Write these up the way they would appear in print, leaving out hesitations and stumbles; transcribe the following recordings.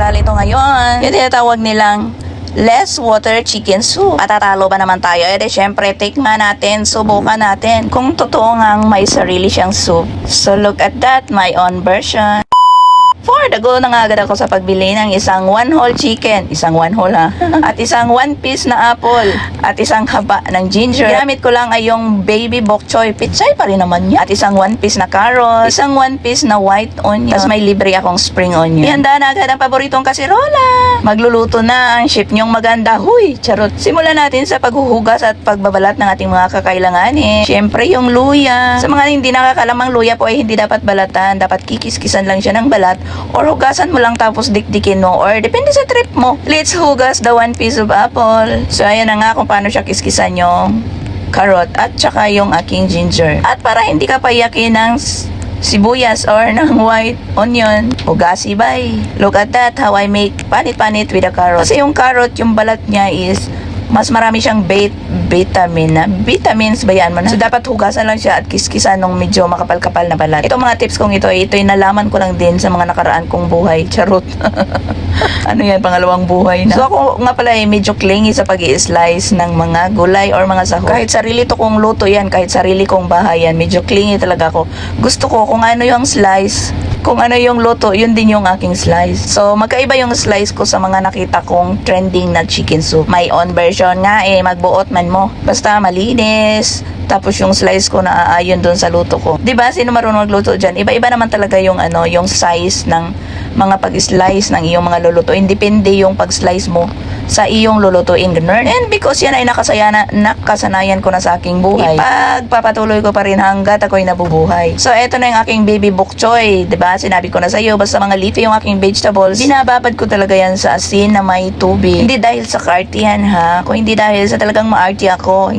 viral ito ngayon. Yung tinatawag nilang less water chicken soup. Patatalo ba naman tayo? Eh, syempre, tikman natin, subukan natin kung totoo ngang may sarili siyang soup. So, look at that, my own version. For the go na nga agad ako sa pagbili ng isang one whole chicken, isang one whole ha, at isang one piece na apple, at isang haba ng ginger. Ginamit ko lang ay yung baby bok choy, pitsay pa rin naman niya, at isang one piece na carrot, isang one piece na white onion, tapos may libre akong spring onion. Ihanda na agad ang paboritong kasirola. Magluluto na ang chef niyong maganda. Huy, charot. Simulan natin sa paghuhugas at pagbabalat ng ating mga kakailanganin. Siyempre yung luya. Sa mga hindi nakakalamang luya po ay hindi dapat balatan, dapat kikis-kisan lang siya ng balat or hugasan mo lang tapos dikdikin mo or depende sa trip mo. Let's hugas the one piece of apple. So ayan na nga kung paano siya kiskisan yung carrot at saka yung aking ginger. At para hindi ka payakin ng sibuyas or ng white onion, hugasi bay. Look at that, how I make panit-panit with the carrot. Kasi yung carrot, yung balat niya is mas marami siyang vitamins ba yan mo na? So dapat hugasan lang siya at kiskisan nung medyo makapal-kapal na balat. Itong mga tips kong ito'y nalaman ko lang din sa mga nakaraan kong buhay. Charot. Ano yan, pangalawang buhay na. So ako nga pala medyo clingy sa pag-i-slice ng mga gulay or mga sahog. Kahit sarili to kong luto yan, kahit sarili kong bahay yan, medyo clingy talaga ako. Gusto ko kung ano yung slice, kung ano yung luto, yun din yung aking slice. So, magkaiba yung slice ko sa mga nakita kong trending na chicken soup. My own version nga magbuot man mo. Basta malinis. Tapos yung slice ko na aayon doon sa luto ko. 'Di ba? Sino marunong magluto diyan? Iba-iba naman talaga yung yung size ng mga pag-slice ng iyong mga lulutuin. Depende yung pag-slice mo sa iyong lulutuin, ganun. And because yan ay nakasanayan ko na sa aking buhay, ipagpapatuloy ko pa rin hanggat ako'y nabubuhay. So, eto na yung aking baby bok choy. 'Di ba? Sinabi ko na sa iyo, basta mga leafy yung aking vegetables, binababad ko talaga yan sa asin na may tubig. Hindi dahil sa kartihan ha, kung hindi dahil sa talagang maarty ako.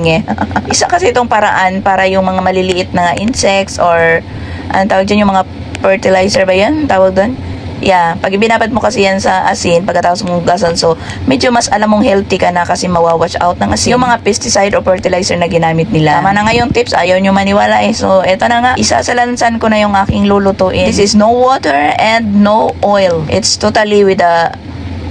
Isa kasi itong paraan para yung mga maliliit na insects or ang tawag dyan, yung mga fertilizer ba yan? Tawag doon? Yeah, pag binabad mo kasi yan sa asin, pagkatapos mong hugasan, so medyo mas alam mong healthy ka na kasi mawawash out ng asin yung mga pesticide or fertilizer na ginamit nila. Tama na nga yung tips, ayaw nyo maniwala So, eto na nga, isasalansan ko na yung aking lulutuin. This is no water and no oil. It's totally with the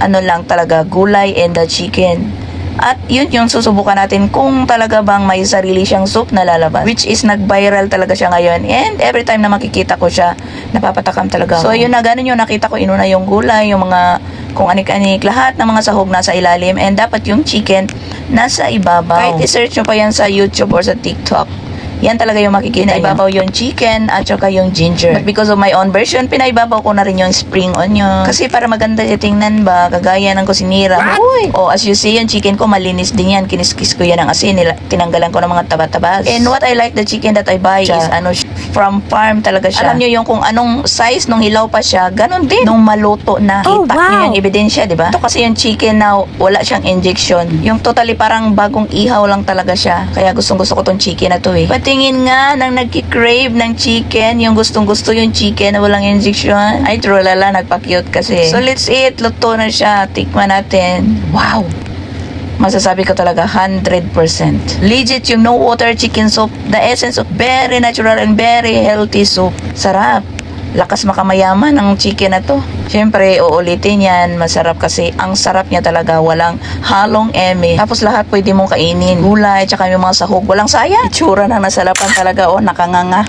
lang talaga, gulay and the chicken. At yun yung susubukan natin kung talaga bang may sarili siyang soup na lalabas. Which is nag-viral talaga siya ngayon. And every time na makikita ko siya, napapatakam talaga ako. So yun na, ganun yung nakita ko. Inuna yung gulay, yung mga kung anik-anik, lahat ng mga sahog nasa ilalim. And dapat yung chicken nasa ibabaw. Kahit i-search nyo pa yan sa YouTube or sa TikTok, yan talaga yung makikita. Pinaibabaw yung chicken at saka yung ginger. But because of my own version, pinaibabaw ko na rin yung spring onion. Kasi para maganda yung tingnan ba, kagaya ng kusinira. Uy! As you see, yung chicken ko malinis din yan. Kiniskis ko yan ng asin. Tinanggalan ko ng mga taba-tabas. And what I like the chicken that I buy is from farm talaga siya. Alam nyo yung kung anong size nung hilaw pa siya, ganun din. Nung maluto na. Kita nyo yung ebidensya, di ba? Ito kasi yung chicken na wala siyang injection. Yung totally parang bagong ihaw lang talaga siya. Kaya gustong-gusto ko tong chicken na to Tingin nga nang nagki-crave ng chicken, yung gustong-gusto yung chicken na walang injection. Ay, trolala, nagpa-cute kasi. So, let's eat. Luto na siya. Tikman natin. Wow! Masasabi ko talaga 100%. Legit yung no water chicken soup. The essence of very natural and very healthy soup. Sarap. Lakas makamayaman ang chicken na to. Siyempre, uulitin yan. Masarap kasi ang sarap niya talaga. Walang halong eme. Tapos lahat pwede mong kainin. Gulay, tsaka yung mga sahog. Walang sayang. Itsura na nasalapan talaga. Nakanganga.